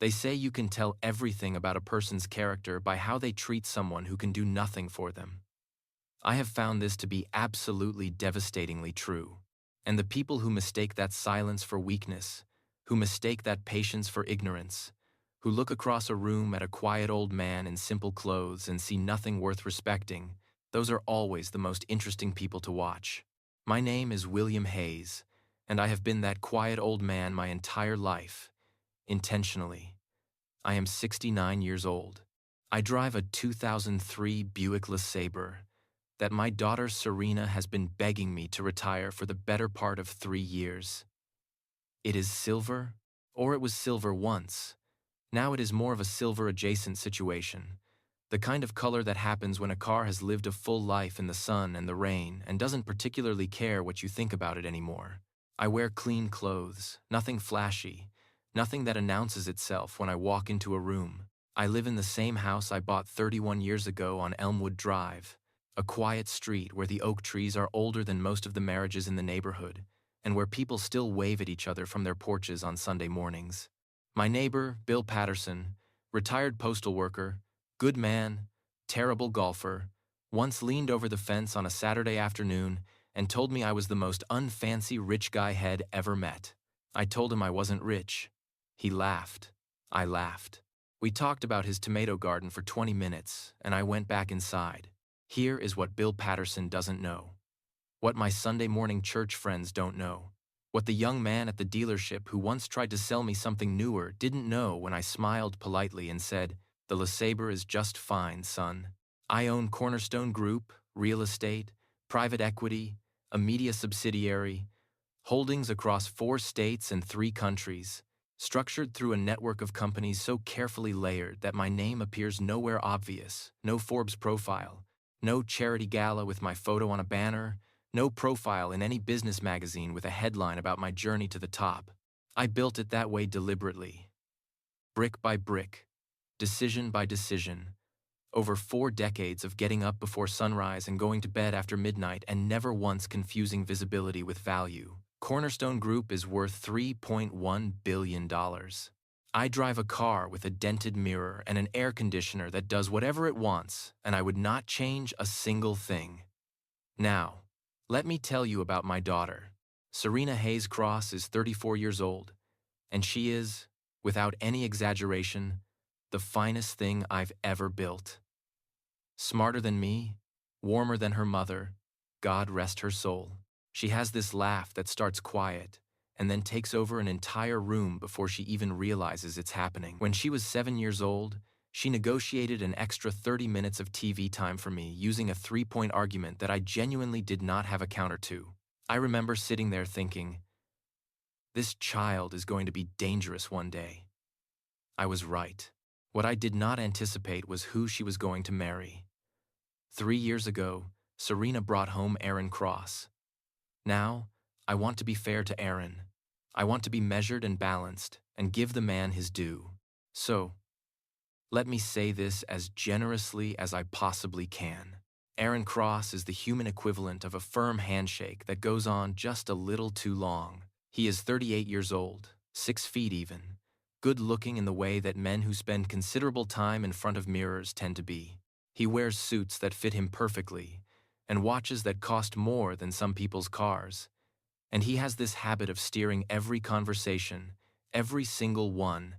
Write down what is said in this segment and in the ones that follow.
They say you can tell everything about a person's character by how they treat someone who can do nothing for them. I have found this to be absolutely devastatingly true. And the people who mistake that silence for weakness, who mistake that patience for ignorance, who look across a room at a quiet old man in simple clothes and see nothing worth respecting, those are always the most interesting people to watch. My name is William Hayes, and I have been that quiet old man my entire life, intentionally. I am 69 years old. I drive a 2003 Buick LeSabre that my daughter Serena has been begging me to retire for the better part of 3 years. It is silver, or it was silver once. Now it is more of a silver-adjacent situation, the kind of color that happens when a car has lived a full life in the sun and the rain and doesn't particularly care what you think about it anymore. I wear clean clothes, nothing flashy, nothing that announces itself when I walk into a room. I live in the same house I bought 31 years ago on Elmwood Drive, a quiet street where the oak trees are older than most of the marriages in the neighborhood, and where people still wave at each other from their porches on Sunday mornings. My neighbor, Bill Patterson, retired postal worker, good man, terrible golfer, once leaned over the fence on a Saturday afternoon and told me I was the most unfancy rich guy head ever met. I told him I wasn't rich. He laughed. I laughed. We talked about his tomato garden for 20 minutes, and I went back inside. Here is what Bill Patterson doesn't know. What my Sunday morning church friends don't know. What the young man at the dealership who once tried to sell me something newer didn't know when I smiled politely and said, "The LeSabre is just fine, son. I own Cornerstone Group, real estate, private equity, a media subsidiary, holdings across 4 states and 3 countries, structured through a network of companies so carefully layered that my name appears nowhere obvious, no Forbes profile, no charity gala with my photo on a banner, no profile in any business magazine with a headline about my journey to the top. I built it that way deliberately, brick by brick, decision by decision, over 4 decades of getting up before sunrise and going to bed after midnight and never once confusing visibility with value. Cornerstone Group is worth $3.1 billion. I drive a car with a dented mirror and an air conditioner that does whatever it wants, and I would not change a single thing. Now, let me tell you about my daughter. Serena Hayes Cross is 34 years old, and she is, without any exaggeration, the finest thing I've ever built. Smarter than me, warmer than her mother, God rest her soul. She has this laugh that starts quiet and then takes over an entire room before she even realizes it's happening. When she was 7 years old, she negotiated an extra 30 minutes of TV time for me using a 3-point argument that I genuinely did not have a counter to. I remember sitting there thinking, this child is going to be dangerous one day. I was right. What I did not anticipate was who she was going to marry. 3 years ago, Serena brought home Aaron Cross. Now, I want to be fair to Aaron. I want to be measured and balanced and give the man his due. So, let me say this as generously as I possibly can. Aaron Cross is the human equivalent of a firm handshake that goes on just a little too long. He is 38 years old, 6 feet even, good-looking in the way that men who spend considerable time in front of mirrors tend to be. He wears suits that fit him perfectly and watches that cost more than some people's cars. And he has this habit of steering every conversation, every single one,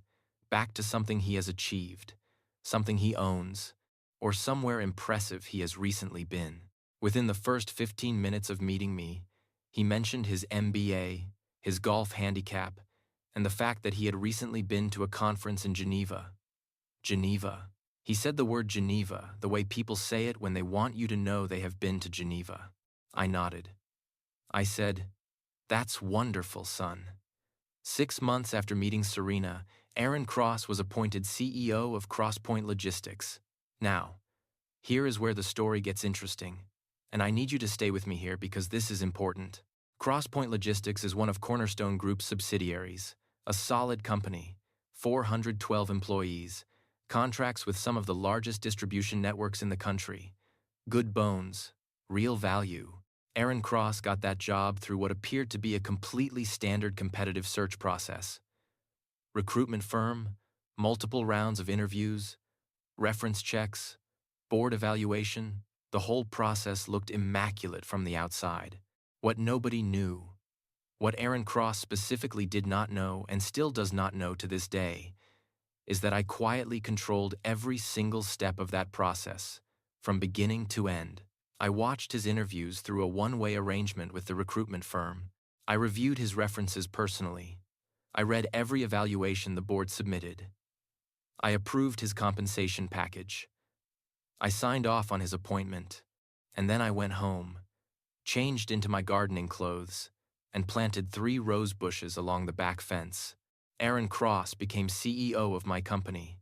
back to something he has achieved, something he owns, or somewhere impressive he has recently been. Within the first 15 minutes of meeting me, he mentioned his MBA, his golf handicap, and the fact that he had recently been to a conference in Geneva. Geneva. He said the word Geneva the way people say it when they want you to know they have been to Geneva. I nodded. I said, "That's wonderful, son." 6 months after meeting Serena, Aaron Cross was appointed CEO of Crosspoint Logistics. Now, here is where the story gets interesting, and I need you to stay with me here because this is important. Crosspoint Logistics is one of Cornerstone Group's subsidiaries, a solid company, 412 employees, contracts with some of the largest distribution networks in the country. Good bones, real value. Aaron Cross got that job through what appeared to be a completely standard competitive search process. Recruitment firm, Multiple rounds of interviews, reference checks, board evaluation, the whole process looked immaculate from the outside. What nobody knew, what Aaron Cross specifically did not know and still does not know to this day, is that I quietly controlled every single step of that process, from beginning to end. I watched his interviews through a one-way arrangement with the recruitment firm. I reviewed his references personally. I read every evaluation the board submitted. I approved his compensation package. I signed off on his appointment, and then I went home, changed into my gardening clothes, and planted 3 rose bushes along the back fence. Aaron Cross became CEO of my company.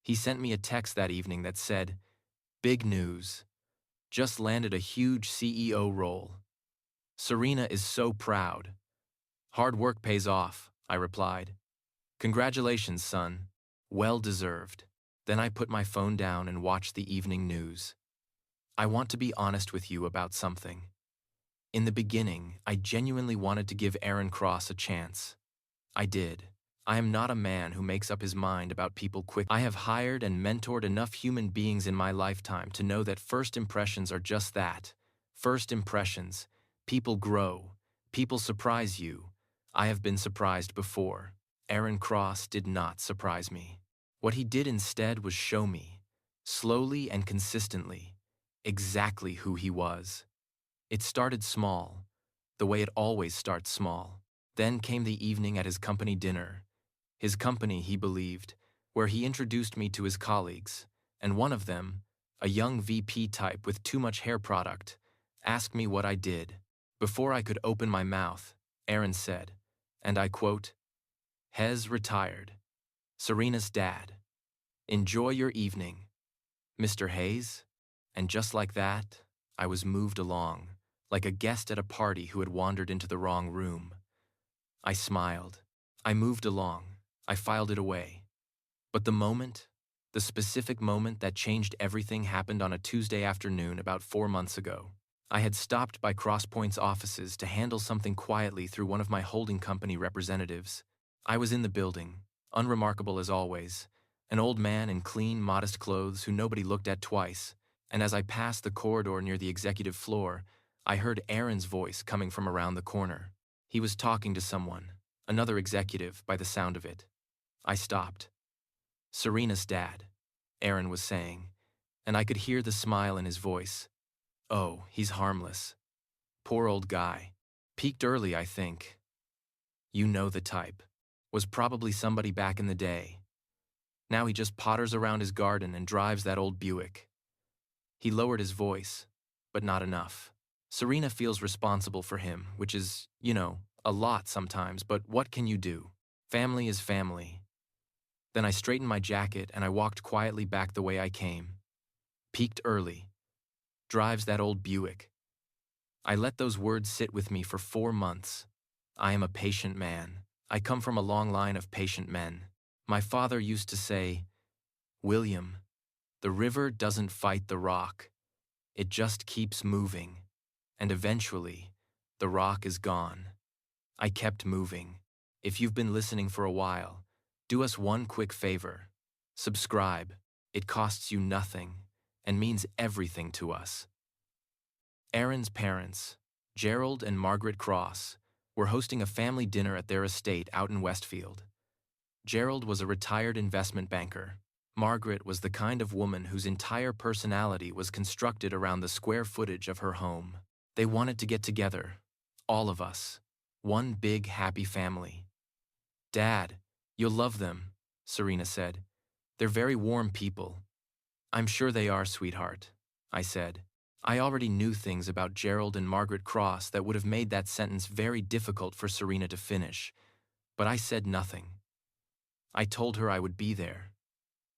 He sent me a text that evening that said, "Big news. Just landed a huge CEO role. Serena is so proud." "Hard work pays off," I replied. "Congratulations, son. Well deserved." Then I put my phone down and watched the evening news. I want to be honest with you about something. In the beginning, I genuinely wanted to give Aaron Cross a chance. I did. I am not a man who makes up his mind about people quick. I have hired and mentored enough human beings in my lifetime to know that first impressions are just that. First impressions. People grow. People surprise you. I have been surprised before. Aaron Cross did not surprise me. What he did instead was show me, slowly and consistently, exactly who he was. It started small, the way it always starts small. Then came the evening at his company dinner. His company, he believed, where he introduced me to his colleagues, and one of them, a young VP type with too much hair product, asked me what I did. Before I could open my mouth, Aaron said, and I quote, "Hez retired. Serena's dad. Enjoy your evening, Mr. Hayes." And just like that, I was moved along, like a guest at a party who had wandered into the wrong room. I smiled. I moved along. I filed it away. But the specific moment that changed everything happened on a Tuesday afternoon about 4 months ago. I had stopped by CrossPoint's offices to handle something quietly through one of my holding company representatives. I was in the building, unremarkable as always, an old man in clean, modest clothes who nobody looked at twice, and as I passed the corridor near the executive floor, I heard Aaron's voice coming from around the corner. He was talking to someone, another executive by the sound of it. I stopped. "Serena's dad," Aaron was saying, and I could hear the smile in his voice. "Oh, he's harmless. Poor old guy. Peaked early, I think. You know the type. Was probably somebody back in the day. Now he just potters around his garden and drives that old Buick." He lowered his voice, but not enough. "Serena feels responsible for him, which is, a lot sometimes, but what can you do? Family is family." Then I straightened my jacket and I walked quietly back the way I came. Peaked early. Drives that old Buick. I let those words sit with me for 4 months. I am a patient man. I come from a long line of patient men. My father used to say, "William, the river doesn't fight the rock. It just keeps moving. And eventually, the rock is gone." I kept moving. If you've been listening for a while, do us one quick favor. Subscribe. It costs you nothing and means everything to us. Aaron's parents, Gerald and Margaret Cross, were hosting a family dinner at their estate out in Westfield. Gerald was a retired investment banker. Margaret was the kind of woman whose entire personality was constructed around the square footage of her home. They wanted to get together, all of us, one big happy family. "Dad, you'll love them," Serena said. "They're very warm people." "I'm sure they are, sweetheart," I said. I already knew things about Gerald and Margaret Cross that would have made that sentence very difficult for Serena to finish, but I said nothing. I told her I would be there.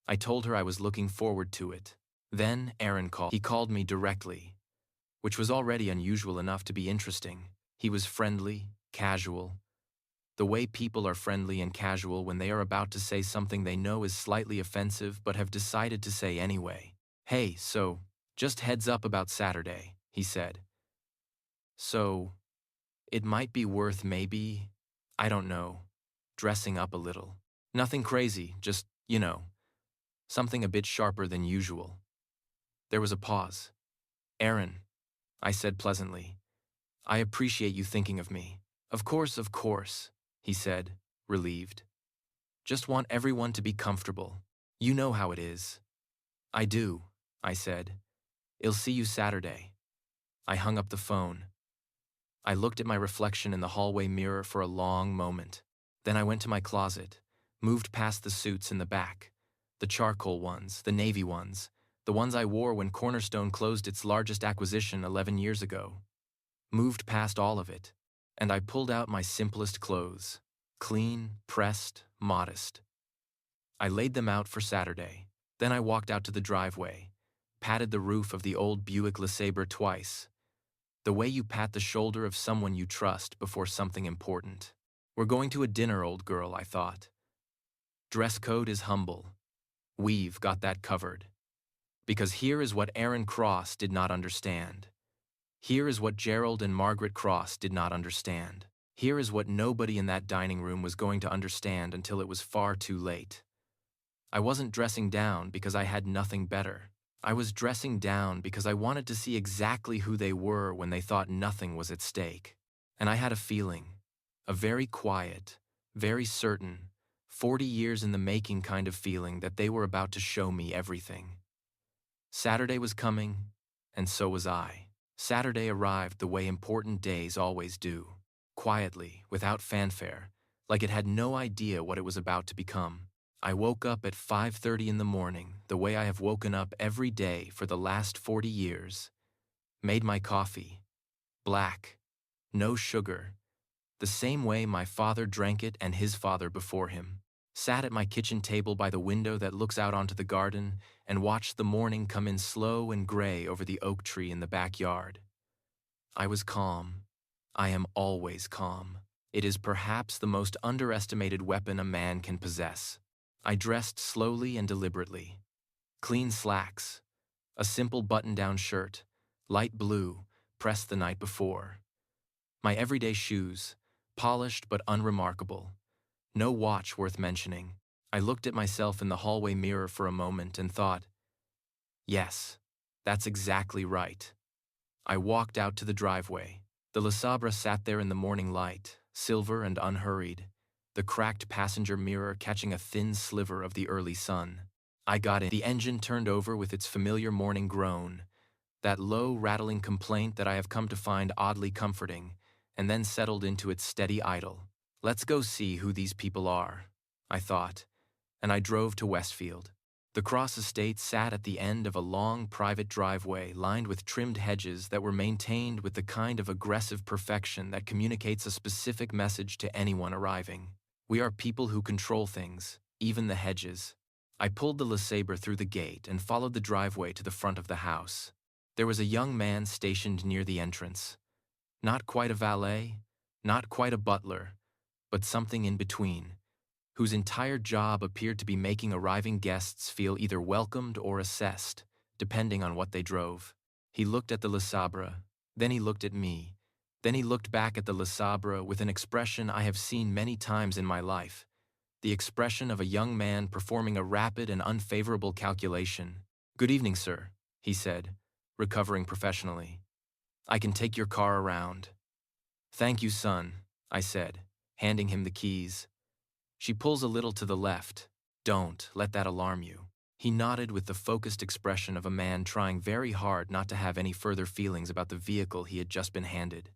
I told her I was looking forward to it. Then Aaron called. He called me directly, which was already unusual enough to be interesting. He was friendly, casual. The way people are friendly and casual when they are about to say something they know is slightly offensive but have decided to say anyway. "Hey, so, just heads up about Saturday," he said. "So, it might be worth maybe, I don't know, dressing up a little. Nothing crazy, just You know, something a bit sharper than usual. There was a pause. Aaron, I said pleasantly, I appreciate you thinking of me. Of course, he said, relieved. Just want everyone to be comfortable. You know how it is. I do, I said. I'll see you Saturday. I hung up the phone. I looked at my reflection in the hallway mirror for a long moment. Then I went to my closet, moved past the suits in the back, the charcoal ones, the navy ones, the ones I wore when Cornerstone closed its largest acquisition 11 years ago. Moved past all of it, and I pulled out my simplest clothes, clean, pressed, modest. I laid them out for Saturday. Then I walked out to the driveway, patted the roof of the old Buick LeSabre twice, the way you pat the shoulder of someone you trust before something important. We're going to a dinner, old girl, I thought. Dress code is humble. We've got that covered. Because here is what Aaron Cross did not understand. Here is what Gerald and Margaret Cross did not understand. Here is what nobody in that dining room was going to understand until it was far too late. I wasn't dressing down because I had nothing better. I was dressing down because I wanted to see exactly who they were when they thought nothing was at stake. And I had a feeling, a very quiet, very certain, 40 years in the making kind of feeling that they were about to show me everything. Saturday was coming, and so was I. Saturday arrived the way important days always do, quietly, without fanfare, like it had no idea what it was about to become. I woke up at 5:30 in the morning, the way I have woken up every day for the last 40 years. Made my coffee. Black. No sugar. The same way my father drank it and his father before him. Sat at my kitchen table by the window that looks out onto the garden and watched the morning come in slow and gray over the oak tree in the backyard. I was calm. I am always calm. It is perhaps the most underestimated weapon a man can possess. I dressed slowly and deliberately. Clean slacks, a simple button-down shirt, light blue, pressed the night before. My everyday shoes, polished but unremarkable. No watch worth mentioning. I looked at myself in the hallway mirror for a moment and thought, yes, that's exactly right. I walked out to the driveway. The LeSabre sat there in the morning light, silver and unhurried, the cracked passenger mirror catching a thin sliver of the early sun. I got in. The engine turned over with its familiar morning groan, that low, rattling complaint that I have come to find oddly comforting, and then settled into its steady idle. Let's go see who these people are, I thought, and I drove to Westfield. The Cross estate sat at the end of a long private driveway lined with trimmed hedges that were maintained with the kind of aggressive perfection that communicates a specific message to anyone arriving. We are people who control things, even the hedges. I pulled the LeSabre through the gate and followed the driveway to the front of the house. There was a young man stationed near the entrance. Not quite a valet, not quite a butler, but something in between, whose entire job appeared to be making arriving guests feel either welcomed or assessed, depending on what they drove. He looked at the LeSabre, then he looked at me, then he looked back at the LeSabre with an expression I have seen many times in my life, the expression of a young man performing a rapid and unfavorable calculation. "Good evening, sir," he said, recovering professionally. "I can take your car around." "Thank you, son," I said, handing him the keys. "She pulls a little to the left. Don't let that alarm you." He nodded with the focused expression of a man trying very hard not to have any further feelings about the vehicle he had just been handed.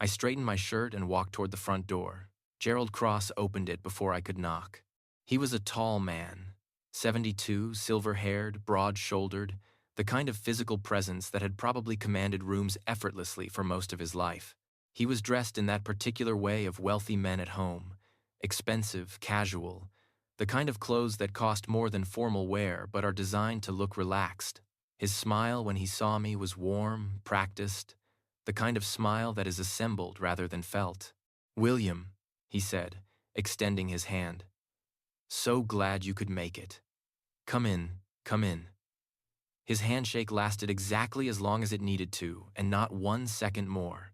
I straightened my shirt and walked toward the front door. Gerald Cross opened it before I could knock. He was a tall man, 72, silver-haired, broad-shouldered, the kind of physical presence that had probably commanded rooms effortlessly for most of his life. He was dressed in that particular way of wealthy men at home, expensive, casual, the kind of clothes that cost more than formal wear but are designed to look relaxed. His smile when he saw me was warm, practiced, the kind of smile that is assembled rather than felt. "William," he said, extending his hand. "So glad you could make it. Come in, come in." His handshake lasted exactly as long as it needed to, and not 1 second more.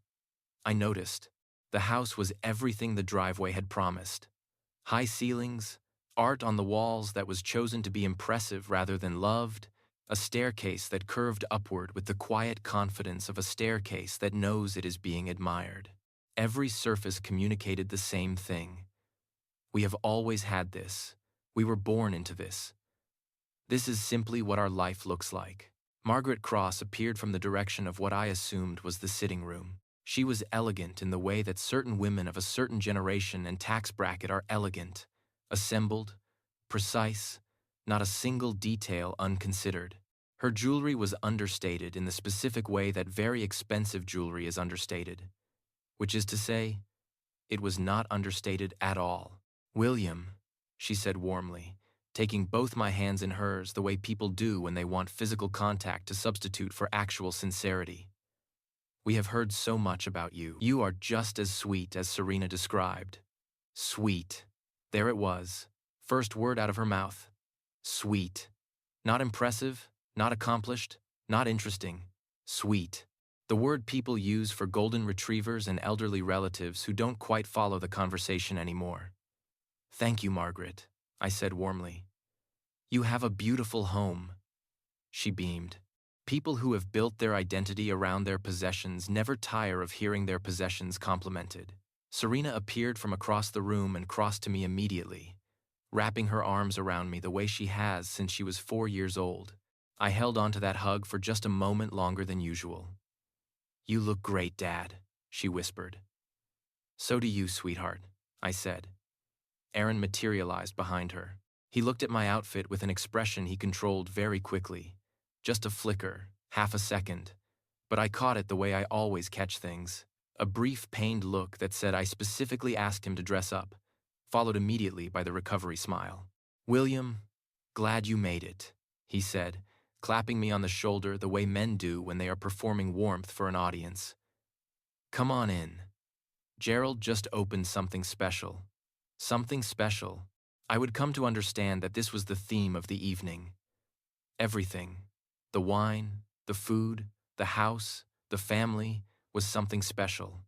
I noticed. The house was everything the driveway had promised. High ceilings, art on the walls that was chosen to be impressive rather than loved, a staircase that curved upward with the quiet confidence of a staircase that knows it is being admired. Every surface communicated the same thing. We have always had this. We were born into this. This is simply what our life looks like. Margaret Cross appeared from the direction of what I assumed was the sitting room. She was elegant in the way that certain women of a certain generation and tax bracket are elegant, assembled, precise, not a single detail unconsidered. Her jewelry was understated in the specific way that very expensive jewelry is understated, which is to say, it was not understated at all. "William," she said warmly, taking both my hands in hers the way people do when they want physical contact to substitute for actual sincerity. "We have heard so much about you. You are just as sweet as Serena described." Sweet. There it was. First word out of her mouth. Sweet. Not impressive, not accomplished, not interesting. Sweet. The word people use for golden retrievers and elderly relatives who don't quite follow the conversation anymore. "Thank you, Margaret," I said warmly. "You have a beautiful home." She beamed. People who have built their identity around their possessions never tire of hearing their possessions complimented. Serena appeared from across the room and crossed to me immediately, wrapping her arms around me the way she has since she was 4 years old. I held on to that hug for just a moment longer than usual. "You look great, Dad," she whispered. "So do you, sweetheart," I said. Aaron materialized behind her. He looked at my outfit with an expression he controlled very quickly. Just a flicker, half a second. But I caught it the way I always catch things. A brief, pained look that said I specifically asked him to dress up, followed immediately by the recovery smile. "William, glad you made it," he said, clapping me on the shoulder the way men do when they are performing warmth for an audience. "Come on in. Gerald just opened something special." Something special. I would come to understand that this was the theme of the evening. Everything, the wine, the food, the house, the family, was something special.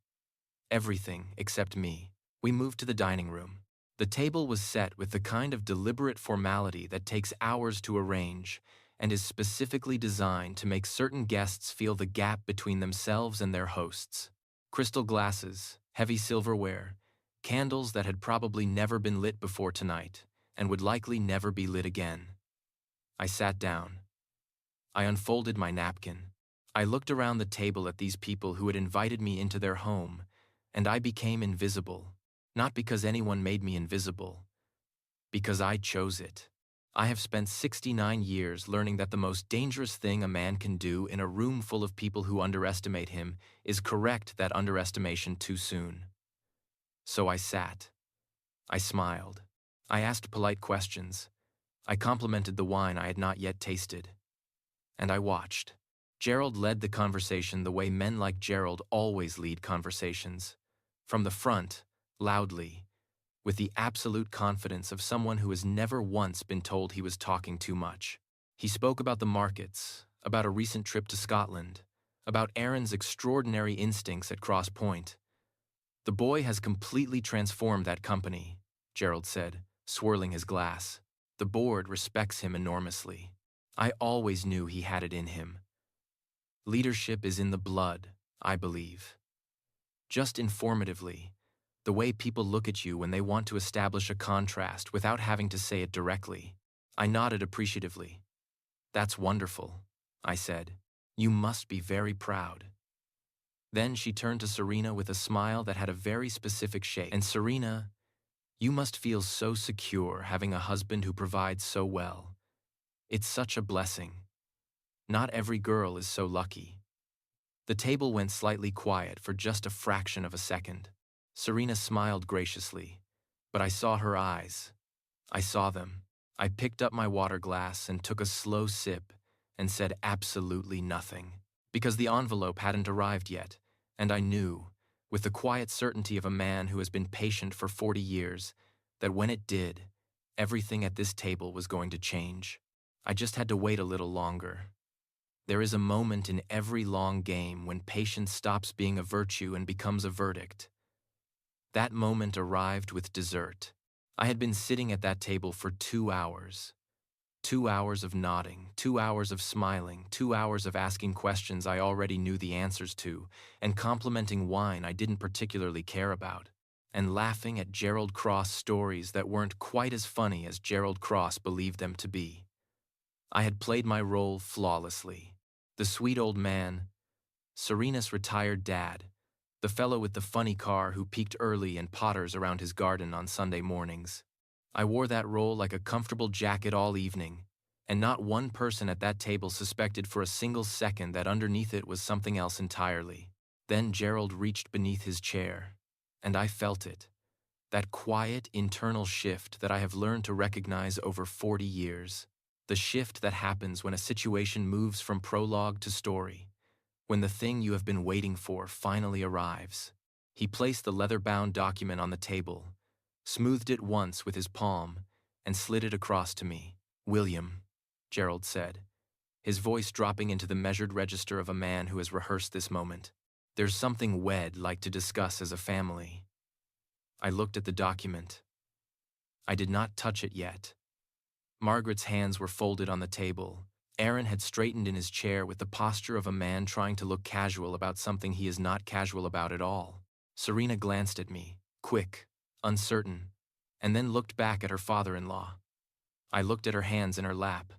Everything except me. We moved to the dining room. The table was set with the kind of deliberate formality that takes hours to arrange and is specifically designed to make certain guests feel the gap between themselves and their hosts. Crystal glasses, heavy silverware, candles that had probably never been lit before tonight and would likely never be lit again. I sat down. I unfolded my napkin. I looked around the table at these people who had invited me into their home, and I became invisible. Not because anyone made me invisible, because I chose it. I have spent 69 years learning that the most dangerous thing a man can do in a room full of people who underestimate him is correct that underestimation too soon. So I sat. I smiled. I asked polite questions. I complimented the wine I had not yet tasted. And I watched. Gerald led the conversation the way men like Gerald always lead conversations. From the front, loudly, with the absolute confidence of someone who has never once been told he was talking too much. He spoke about the markets, about a recent trip to Scotland, about Aaron's extraordinary instincts at Cross Point. "The boy has completely transformed that company," Gerald said, swirling his glass. "The board respects him enormously. I always knew he had it in him. Leadership is in the blood, I believe." Just informatively, the way people look at you when they want to establish a contrast without having to say it directly. I nodded appreciatively. "That's wonderful," I said. "You must be very proud." Then she turned to Serena with a smile that had a very specific shape. "And Serena, you must feel so secure having a husband who provides so well. It's such a blessing. Not every girl is so lucky." The table went slightly quiet for just a fraction of a second. Serena smiled graciously, but I saw her eyes. I saw them. I picked up my water glass and took a slow sip and said absolutely nothing, because the envelope hadn't arrived yet, and I knew, with the quiet certainty of a man who has been patient for 40 years, that when it did, everything at this table was going to change. I just had to wait a little longer. There is a moment in every long game when patience stops being a virtue and becomes a verdict. That moment arrived with dessert. I had been sitting at that table for 2 hours. 2 hours of nodding, 2 hours of smiling, 2 hours of asking questions I already knew the answers to, and complimenting wine I didn't particularly care about, and laughing at Gerald Cross stories that weren't quite as funny as Gerald Cross believed them to be. I had played my role flawlessly. The sweet old man, Serena's retired dad, the fellow with the funny car who peeked early and potters around his garden on Sunday mornings. I wore that role like a comfortable jacket all evening, and not one person at that table suspected for a single second that underneath it was something else entirely. Then Gerald reached beneath his chair, and I felt it. That quiet, internal shift that I have learned to recognize over 40 years. The shift that happens when a situation moves from prologue to story, when the thing you have been waiting for finally arrives. He placed the leather-bound document on the table, smoothed it once with his palm, and slid it across to me. "William," Gerald said, his voice dropping into the measured register of a man who has rehearsed this moment. "There's something we'd like to discuss as a family." I looked at the document. I did not touch it yet. Margaret's hands were folded on the table. Aaron had straightened in his chair with the posture of a man trying to look casual about something he is not casual about at all. Serena glanced at me, quick, uncertain, and then looked back at her father-in-law. I looked at her hands in her lap.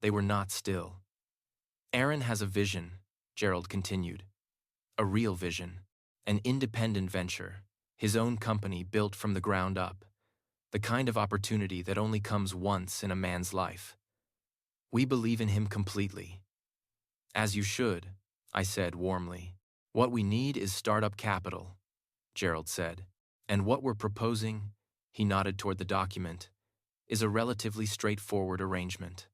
They were not still. "Aaron has a vision," Gerald continued. "A real vision. An independent venture. His own company built from the ground up. The kind of opportunity that only comes once in a man's life. We believe in him completely." "As you should," I said warmly. "What we need is startup capital," Gerald said. "And what we're proposing," he nodded toward the document, "is a relatively straightforward arrangement.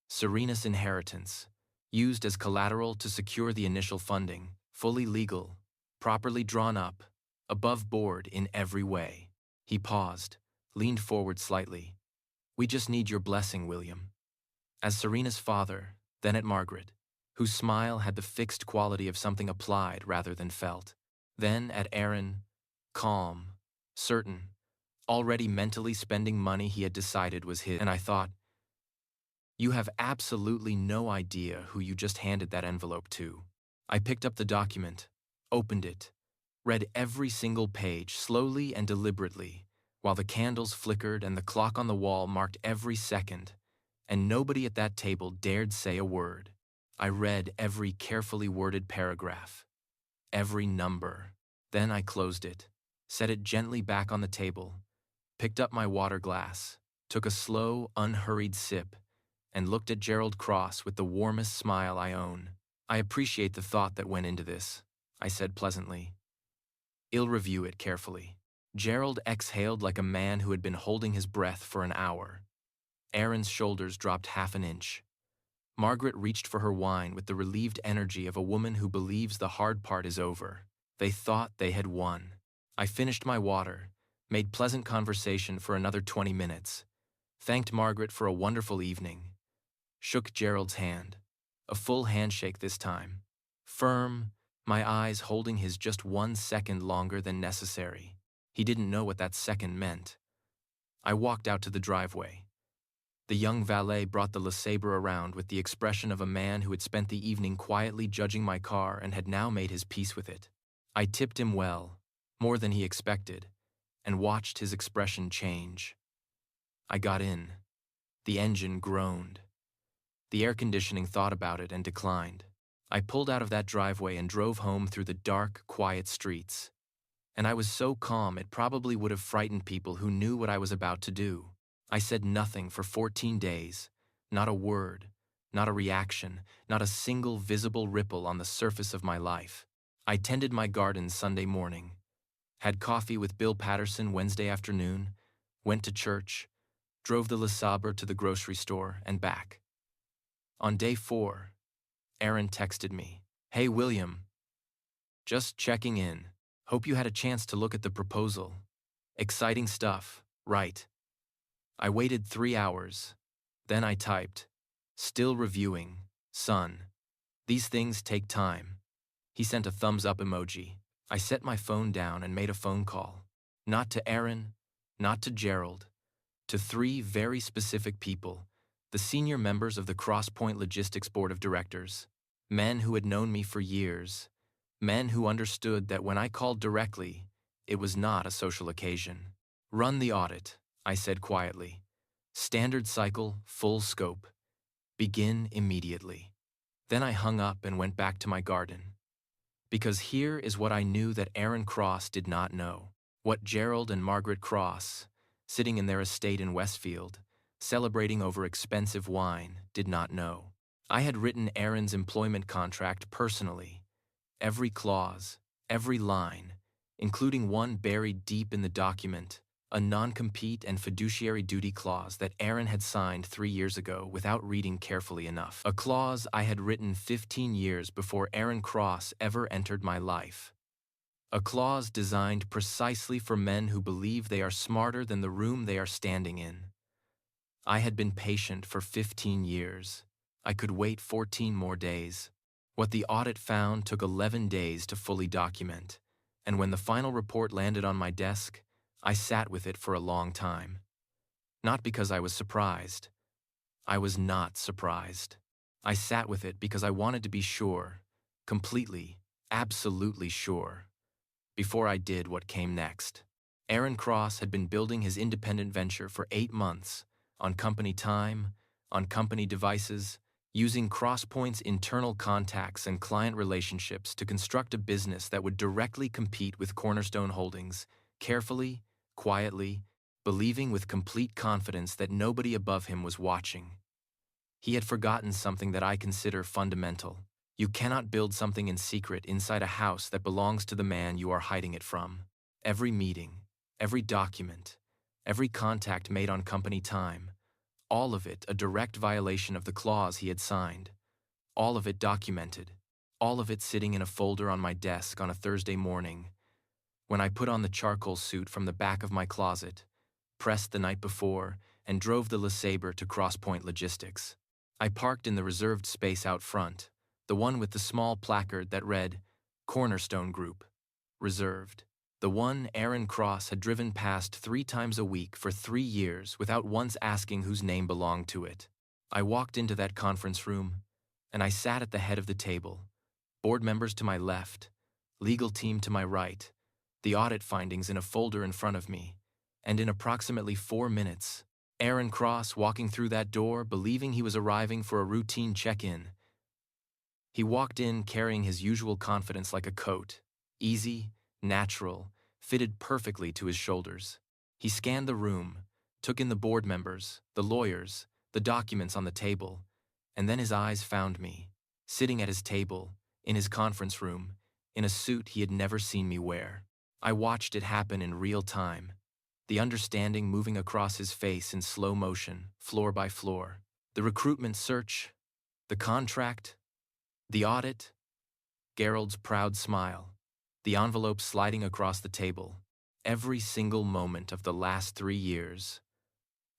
Serena's inheritance, used as collateral to secure the initial funding, fully legal, properly drawn up, above board in every way." He paused, leaned forward slightly. "We just need your blessing, William." As Serena's father, then at Margaret, whose smile had the fixed quality of something applied rather than felt. Then at Aaron, calm, certain, already mentally spending money he had decided was his. And I thought, you have absolutely no idea who you just handed that envelope to. I picked up the document, opened it, read every single page slowly and deliberately, while the candles flickered and the clock on the wall marked every second, and nobody at that table dared say a word. I read every carefully worded paragraph, every number. Then I closed it, set it gently back on the table, picked up my water glass, took a slow, unhurried sip, and looked at Gerald Cross with the warmest smile I own. "I appreciate the thought that went into this," I said pleasantly. "I'll review it carefully." Gerald exhaled like a man who had been holding his breath for an hour. Aaron's shoulders dropped half an inch. Margaret reached for her wine with the relieved energy of a woman who believes the hard part is over. They thought they had won. I finished my water, made pleasant conversation for another 20 minutes, thanked Margaret for a wonderful evening, shook Gerald's hand, a full handshake this time, firm, my eyes holding his just 1 second longer than necessary. He didn't know what that second meant. I walked out to the driveway. The young valet brought the LeSabre around with the expression of a man who had spent the evening quietly judging my car and had now made his peace with it. I tipped him well, more than he expected, and watched his expression change. I got in. The engine groaned. The air conditioning thought about it and declined. I pulled out of that driveway and drove home through the dark, quiet streets. And I was so calm it probably would have frightened people who knew what I was about to do. I said nothing for 14 days, not a word, not a reaction, not a single visible ripple on the surface of my life. I tended my garden Sunday morning, had coffee with Bill Patterson Wednesday afternoon, went to church, drove the LeSabre to the grocery store and back. On day 4, Aaron texted me, "Hey William, just checking in. Hope you had a chance to look at the proposal. Exciting stuff, right?" I waited 3 hours. Then I typed, "Still reviewing, son. These things take time." He sent a thumbs up emoji. I set my phone down and made a phone call. Not to Aaron, Not to Gerald. To three very specific people, the senior members of the Crosspoint Logistics Board of Directors, men who had known me for years, men who understood that when I called directly, it was not a social occasion. Run the audit, I said quietly. Standard cycle, full scope. Begin immediately. Then I hung up and went back to my garden. Because here is what I knew that Aaron Cross did not know. What Gerald and Margaret Cross, sitting in their estate in Westfield, celebrating over expensive wine, did not know. I had written Aaron's employment contract personally. Every clause, every line, including one buried deep in the document, a non-compete and fiduciary duty clause that Aaron had signed 3 years ago without reading carefully enough. A clause I had written 15 years before Aaron Cross ever entered my life. A clause designed precisely for men who believe they are smarter than the room they are standing in. I had been patient for 15 years. I could wait 14 more days. What the audit found took 11 days to fully document, and when the final report landed on my desk, I sat with it for a long time. Not because I was surprised. I was not surprised. I sat with it because I wanted to be sure, completely, absolutely sure, before I did what came next. Aaron Cross had been building his independent venture for 8 months, on company time, on company devices, using Crosspoint's internal contacts and client relationships to construct a business that would directly compete with Cornerstone Holdings, carefully, quietly, believing with complete confidence that nobody above him was watching. He had forgotten something that I consider fundamental. You cannot build something in secret inside a house that belongs to the man you are hiding it from. Every meeting, every document, every contact made on company time, all of it a direct violation of the clause he had signed, all of it documented, all of it sitting in a folder on my desk on a Thursday morning, when I put on the charcoal suit from the back of my closet, pressed the night before, and drove the LeSabre to Crosspoint Logistics. I parked in the reserved space out front, the one with the small placard that read, Cornerstone Group, reserved. The one Aaron Cross had driven past 3 times a week for 3 years without once asking whose name belonged to it. I walked into that conference room, and I sat at the head of the table, board members to my left, legal team to my right, the audit findings in a folder in front of me, and in approximately 4 minutes, Aaron Cross walking through that door believing he was arriving for a routine check-in. He walked in carrying his usual confidence like a coat, easy, natural, fitted perfectly to his shoulders. He scanned the room, took in the board members, the lawyers, the documents on the table, and then his eyes found me, sitting at his table, in his conference room, in a suit he had never seen me wear. I watched it happen in real time, the understanding moving across his face in slow motion, floor by floor. The recruitment search, the contract, the audit, Gerald's proud smile, the envelope sliding across the table, every single moment of the last 3 years.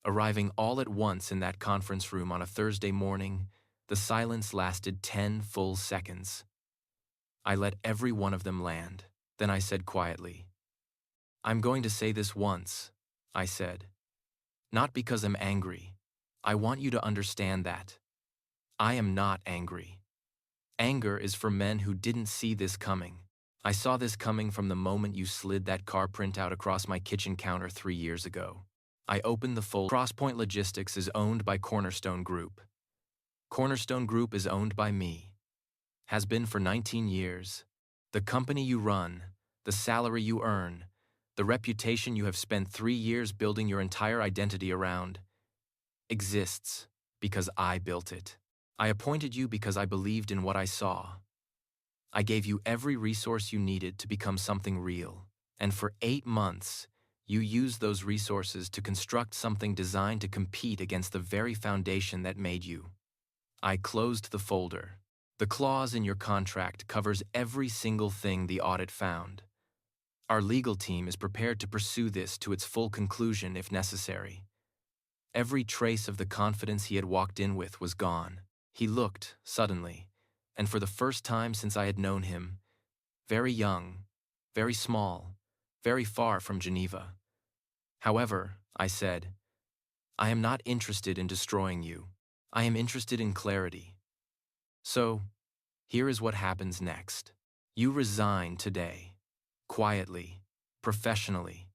Arriving all at once in that conference room on a Thursday morning, the silence lasted 10 full seconds. I let every one of them land. Then I said quietly, I'm going to say this once, I said. Not because I'm angry. I want you to understand that. I am not angry. Anger is for men who didn't see this coming. I saw this coming from the moment you slid that car printout across my kitchen counter 3 years ago. I opened the folder. Crosspoint Logistics is owned by Cornerstone Group. Cornerstone Group is owned by me. Has been for 19 years. The company you run, the salary you earn, the reputation you have spent 3 years building your entire identity around, exists because I built it. I appointed you because I believed in what I saw. I gave you every resource you needed to become something real, and for 8 months, you used those resources to construct something designed to compete against the very foundation that made you. I closed the folder. The clause in your contract covers every single thing the audit found. Our legal team is prepared to pursue this to its full conclusion if necessary. Every trace of the confidence he had walked in with was gone. He looked, suddenly, and for the first time since I had known him, very young, very small, very far from Geneva. However, I said, I am not interested in destroying you. I am interested in clarity. So, here is what happens next. You resign today. Quietly. Professionally.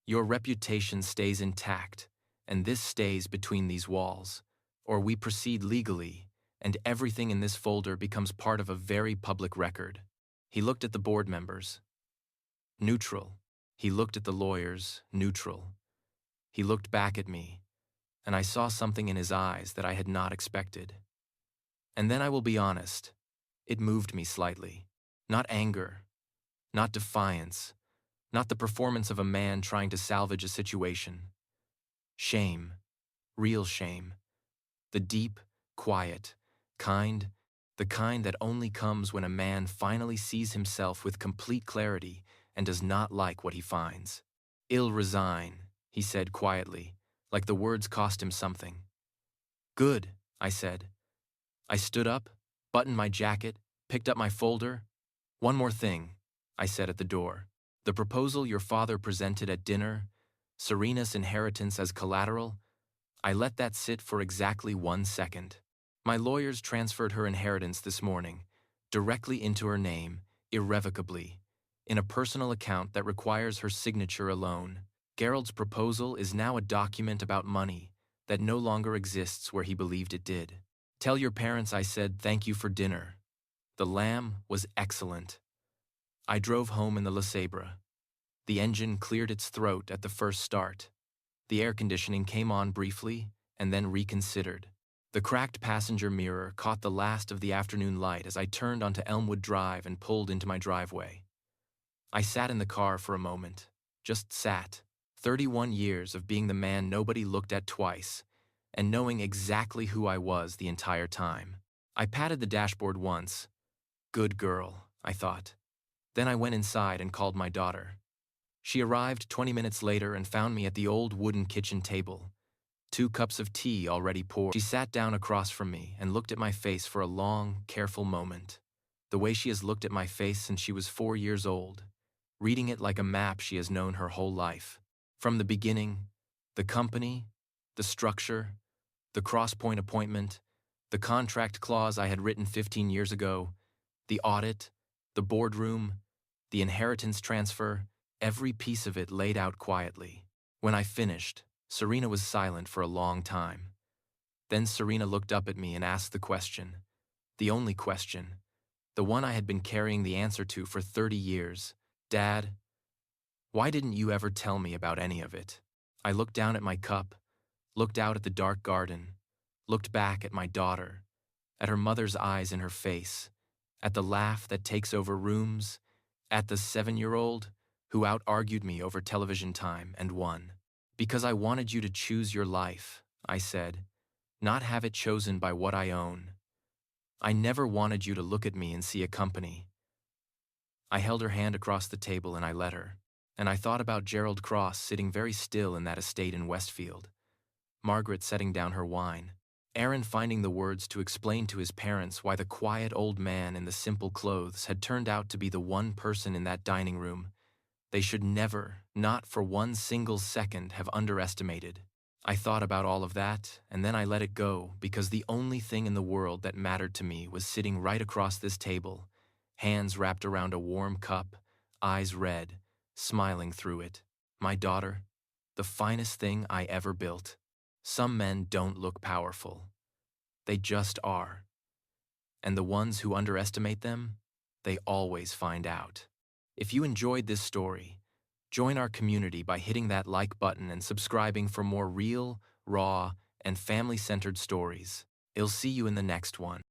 Your reputation stays intact, and this stays between these walls. Or we proceed legally, and everything in this folder becomes part of a very public record. He looked at the board members. Neutral. He looked at the lawyers. Neutral. He looked back at me, and I saw something in his eyes that I had not expected. And then I will be honest, it moved me slightly. Not anger, not defiance, not the performance of a man trying to salvage a situation. Shame, real shame. The deep, quiet, the kind that only comes when a man finally sees himself with complete clarity and does not like what he finds. "I'll resign," he said quietly, like the words cost him something. "Good," I said. I stood up, buttoned my jacket, picked up my folder. "One more thing," I said at the door. "The proposal your father presented at dinner, Serena's inheritance as collateral, I let that sit for exactly 1 second. My lawyers transferred her inheritance this morning, directly into her name, irrevocably, in a personal account that requires her signature alone. Gerald's proposal is now a document about money that no longer exists where he believed it did. Tell your parents I said thank you for dinner. The lamb was excellent." I drove home in the LeSabre. The engine cleared its throat at the first start. The air conditioning came on briefly and then reconsidered. The cracked passenger mirror caught the last of the afternoon light as I turned onto Elmwood Drive and pulled into my driveway. I sat in the car for a moment. Just sat. 31 years of being the man nobody looked at twice, and knowing exactly who I was the entire time. I patted the dashboard once. Good girl, I thought. Then I went inside and called my daughter. She arrived 20 minutes later and found me at the old wooden kitchen table. 2 cups of tea already poured. She sat down across from me and looked at my face for a long, careful moment. The way she has looked at my face since she was 4 years old, reading it like a map she has known her whole life. From the beginning, the company, the structure, the cross-point appointment, the contract clause I had written 15 years ago, the audit, the boardroom, the inheritance transfer, every piece of it laid out quietly. When I finished, Serena was silent for a long time. Then Serena looked up at me and asked the question, the only question, the one I had been carrying the answer to for 30 years. "Dad, why didn't you ever tell me about any of it?" I looked down at my cup, looked out at the dark garden, looked back at my daughter, at her mother's eyes in her face, at the laugh that takes over rooms, at the 7-year-old who out-argued me over television time and won. "Because I wanted you to choose your life," I said, "not have it chosen by what I own. I never wanted you to look at me and see a company." I held her hand across the table and I let her. And I thought about Gerald Cross sitting very still in that estate in Westfield, Margaret setting down her wine, Aaron finding the words to explain to his parents why the quiet old man in the simple clothes had turned out to be the one person in that dining room they should never, not for 1 single second, have underestimated. I thought about all of that, and then I let it go because the only thing in the world that mattered to me was sitting right across this table, hands wrapped around a warm cup, eyes red, smiling through it. My daughter, the finest thing I ever built. Some men don't look powerful. They just are. And the ones who underestimate them, they always find out. If you enjoyed this story, join our community by hitting that like button and subscribing for more real, raw, and family-centered stories. I'll see you in the next one.